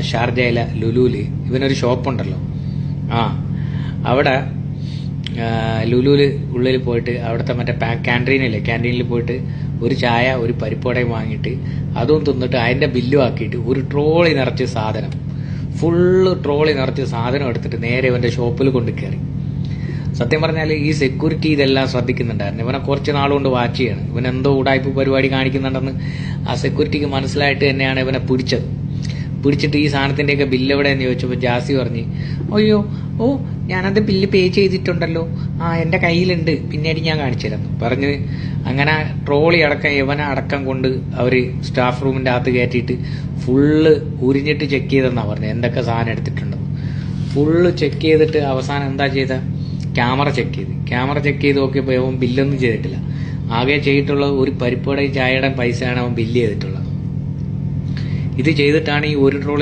ഷാർജയിലെ ലുലുവിൽ ഇവനൊരു ഷോപ്പുണ്ടല്ലോ, അവിടെ ലുലുവിൽ ഉള്ളിൽ പോയിട്ട് അവിടുത്തെ മറ്റേ ക്യാൻറ്റീനിൽ പോയിട്ട് ഒരു ചായ ഒരു പരിപ്പുവടയും വാങ്ങിയിട്ട് അതും തിന്നിട്ട് അതിൻ്റെ ബില്ലും ആക്കിയിട്ട് ഒരു ട്രോളി നിറച്ച് സാധനം, ഫുള്ള് ട്രോളി നിറച്ച് സാധനം എടുത്തിട്ട് നേരെ ഇവൻ്റെ ഷോപ്പിൽ കൊണ്ട് കയറി. സത്യം പറഞ്ഞാൽ ഈ സെക്യൂരിറ്റി ഇതെല്ലാം ശ്രദ്ധിക്കുന്നുണ്ടായിരുന്നു. ഇവനെ കുറച്ച് നാളുകൊണ്ട് വാച്ച് ചെയ്യാണ്. ഇവനെന്തോ ഉടായ്പ പരിപാടി കാണിക്കുന്നുണ്ടെന്ന് ആ സെക്യൂരിറ്റിക്ക് മനസ്സിലായിട്ട് തന്നെയാണ് ഇവനെ പിടിച്ചിട്ട് ഈ സാധനത്തിൻ്റെയൊക്കെ ബില്ല് എവിടെയെന്ന് ചോദിച്ചപ്പോൾ ജാസി പറഞ്ഞ്, അയ്യോ ഞാനത് ബില്ല് പേ ചെയ്തിട്ടുണ്ടല്ലോ, എൻ്റെ കയ്യിലുണ്ട്, പിന്നീട് ഞാൻ കാണിച്ചു തരാം പറഞ്ഞ് അങ്ങനെ ട്രോളി അടക്കം ഇവനെ അടക്കം കൊണ്ട് അവർ സ്റ്റാഫ് റൂമിൻ്റെ അകത്ത് കയറ്റിയിട്ട് ഫുള്ള് ഉരിഞ്ഞിട്ട് ചെക്ക് ചെയ്തെന്നാണ് പറഞ്ഞത് എന്തൊക്കെ സാധനം എടുത്തിട്ടുണ്ടെന്ന്. ഫുള്ള് ചെക്ക് ചെയ്തിട്ട് അവസാനം എന്താ ചെയ്ത, ക്യാമറ ചെക്ക് ചെയ്ത് നോക്കിയപ്പോൾ അവൻ ബില്ലൊന്നും ചെയ്തിട്ടില്ല. ആകെ ചെയ്തിട്ടുള്ള ഒരു പരിപ്പുവടയും ചായയുടെ പൈസയാണ് അവൻ ബില്ല് ചെയ്തിട്ടുള്ളത്. ഇത് ചെയ്തിട്ടാണ് ഈ ഒരു ട്രോളി